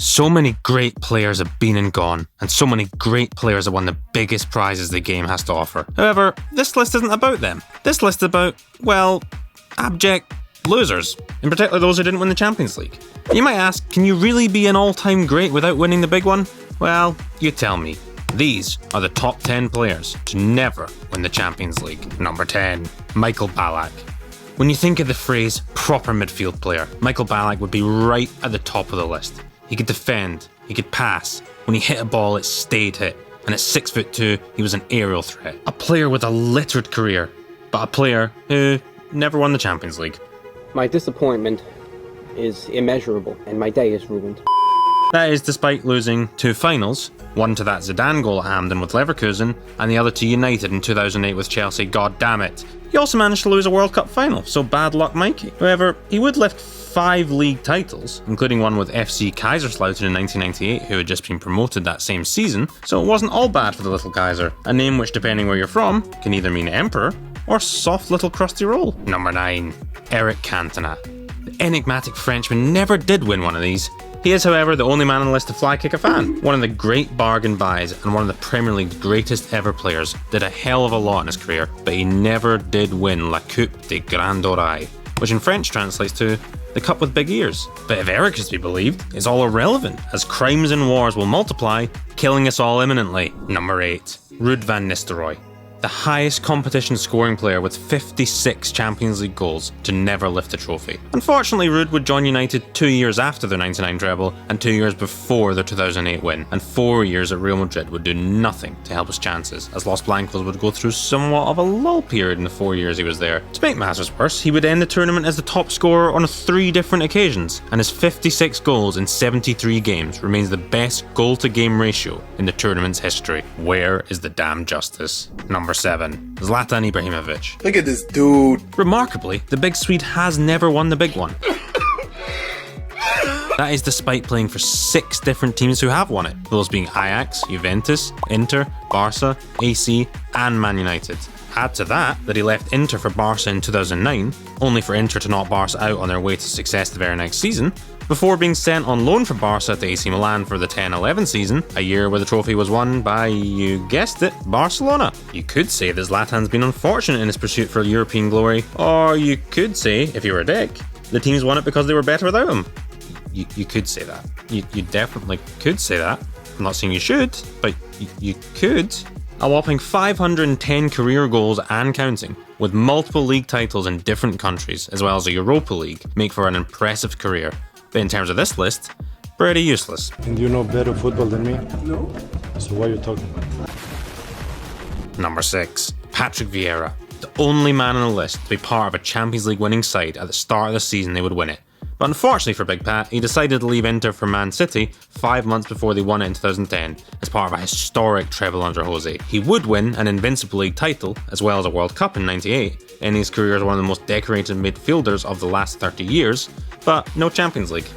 So many great players have been and gone, and so many great players have won the biggest prizes the game has to offer. However, this list isn't about them. This list is about, well, abject losers, in particular those who didn't win the Champions League. You might ask, can you really be an all-time great without winning the big one? Well, you tell me. These are the top 10 players to never win the Champions League. Number 10, Michael Ballack. When you think of the phrase proper midfield player, Michael Ballack would be right at the top of the list. He could defend, he could pass. When he hit a ball, it stayed hit. And at 6'2", he was an aerial threat. A player with a littered career, but a player who never won the Champions League. My disappointment is immeasurable, and my day is ruined. That is despite losing 2 finals, one to that Zidane goal at Hampden with Leverkusen, and the other to United in 2008 with Chelsea, god damn it. He also managed to lose a World Cup final, so bad luck Mikey. However, he would lift 5 league titles, including one with FC Kaiserslautern in 1998, who had just been promoted that same season, so it wasn't all bad for the little Kaiser, a name which, depending where you're from, can either mean emperor or soft little crusty roll. Number 9, Eric Cantona. The enigmatic Frenchman never did win one of these. He is, however, the only man on the list to fly kick a fan. One of the great bargain buys and one of the Premier League's greatest ever players. Did a hell of a lot in his career, but he never did win La Coupe des Grands Oreilles, which in French translates to the cup with big ears. But if Eric is to be believed, it's all irrelevant, as crimes and wars will multiply, killing us all imminently. Number 8, Ruud van Nistelrooy. The highest competition scoring player with 56 Champions League goals to never lift a trophy. Unfortunately, Ruud would join United 2 years after their 99 treble and 2 years before their 2008 win, and 4 years at Real Madrid would do nothing to help his chances, as Los Blancos would go through somewhat of a lull period in the 4 years he was there. To make matters worse, he would end the tournament as the top scorer on 3 different occasions, and his 56 goals in 73 games remains the best goal-to-game ratio in the tournament's history. Where is the damn justice? Number 7, Zlatan Ibrahimovic. Look at this dude. Remarkably, the big Swede has never won the big one. That is despite playing for 6 different teams who have won it, those being Ajax, Juventus, Inter, Barca, AC, and Man United. Add to that he left Inter for Barca in 2009, only for Inter to knock Barca out on their way to success the very next season, before being sent on loan from Barca to AC Milan for the 10-11 season, a year where the trophy was won by, you guessed it, Barcelona. You could say that Zlatan's been unfortunate in his pursuit for European glory, or you could say, if you were a dick, the teams won it because they were better without him. You could say that. You definitely could say that. I'm not saying you should, but you could. A whopping 510 career goals and counting, with multiple league titles in different countries, as well as a Europa League, make for an impressive career. But in terms of this list, pretty useless. And you know better football than me? No. So why are you talking about? Number 6, Patrick Vieira. The only man on the list to be part of a Champions League winning side at the start of the season they would win it. But unfortunately for Big Pat, he decided to leave Inter for Man City 5 months before they won it in 2010, as part of a historic treble under Jose. He would win an Invincible League title, as well as a World Cup in '98, ending his career as one of the most decorated midfielders of the last 30 years, but no Champions League.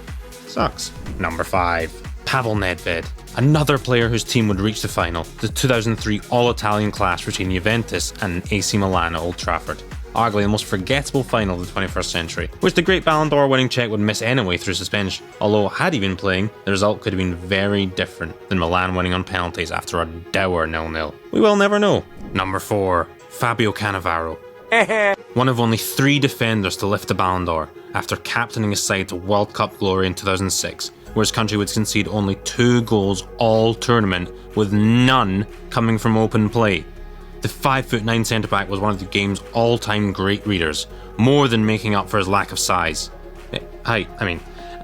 Sucks. Number 5, Pavel Nedved. Another player whose team would reach the final, the 2003 All-Italian clash between Juventus and AC Milan at Old Trafford. Arguably the most forgettable final of the 21st century, which the great Ballon d'Or winning Czech would miss anyway through suspension. Although, had he been playing, the result could have been very different than Milan winning on penalties after a dour 0-0. We will never know. Number 4, Fabio Cannavaro. One of only 3 defenders to lift the Ballon d'Or, after captaining his side to World Cup glory in 2006, where his country would concede only 2 goals all tournament, with none coming from open play. The 5'9" centre-back was one of the game's all-time great readers, more than making up for his lack of size. Height,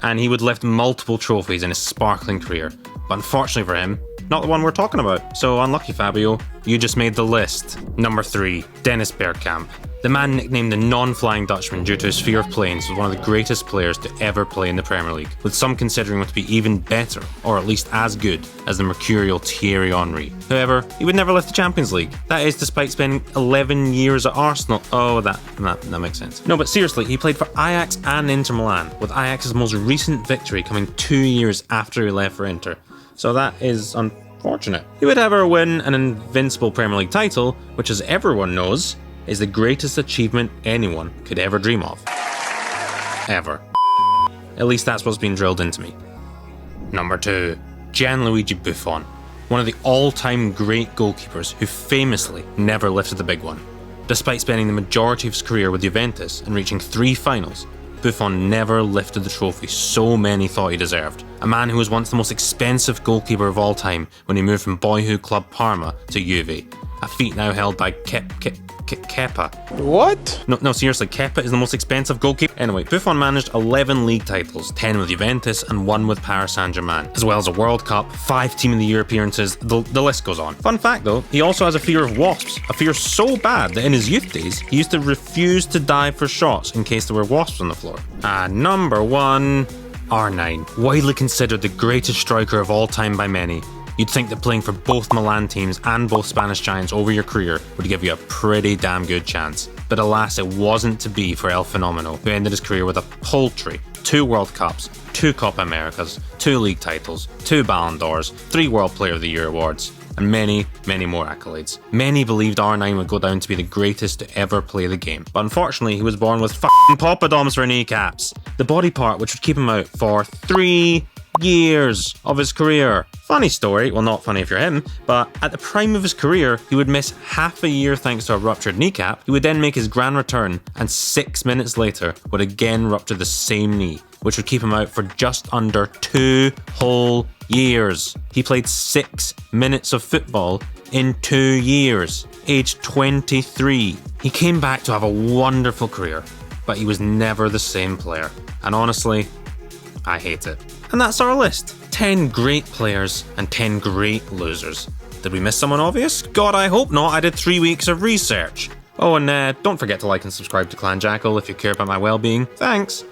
and he would lift multiple trophies in his sparkling career, but unfortunately for him, not the one we're talking about. So unlucky Fabio, you just made the list. Number 3, Dennis Bergkamp. The man nicknamed the non-flying Dutchman due to his fear of planes was one of the greatest players to ever play in the Premier League, with some considering him to be even better, or at least as good, as the mercurial Thierry Henry. However, he would never lift the Champions League. That is despite spending 11 years at Arsenal. Oh, that makes sense. No, but seriously, he played for Ajax and Inter Milan, with Ajax's most recent victory coming 2 years after he left for Inter. So that is unfortunate. He would ever win an invincible Premier League title, which, as everyone knows, is the greatest achievement anyone could ever dream of. Ever. At least that's what's been drilled into me. Number 2. Gianluigi Buffon, one of the all-time great goalkeepers who famously never lifted the big one. Despite spending the majority of his career with Juventus and reaching 3 finals, Buffon never lifted the trophy so many thought he deserved. A man who was once the most expensive goalkeeper of all time when he moved from boyhood club Parma to Juve, a feat now held by Kepa. What? No, seriously, Kepa is the most expensive goalkeeper. Anyway, Buffon managed 11 league titles, 10 with Juventus and 1 with Paris Saint-Germain, as well as a World Cup, 5 Team of the Year appearances, the list goes on. Fun fact though, he also has a fear of wasps, a fear so bad that in his youth days, he used to refuse to dive for shots in case there were wasps on the floor. Number 1, R9, widely considered the greatest striker of all time by many. You'd think that playing for both Milan teams and both Spanish giants over your career would give you a pretty damn good chance. But alas, it wasn't to be for El Fenomeno, who ended his career with a paltry 2 World Cups, 2 Copa Americas, 2 league titles, 2 Ballon d'Ors, 3 World Player of the Year awards, and many, many more accolades. Many believed R9 would go down to be the greatest to ever play the game, but unfortunately he was born with f***ing poppadoms for kneecaps. The body part which would keep him out for 3 years of his career. Funny story, well not funny if you're him, but at the prime of his career, he would miss half a year thanks to a ruptured kneecap. He would then make his grand return and 6 minutes later would again rupture the same knee, which would keep him out for just under 2 whole years. He played 6 minutes of football in 2 years, aged 23. He came back to have a wonderful career, but he was never the same player. And honestly, I hate it. And that's our list. 10 great players and 10 great losers. Did we miss someone obvious? God, I hope not. I did 3 weeks of research. Oh, and don't forget to like and subscribe to Clan Jackal if you care about my well-being. Thanks.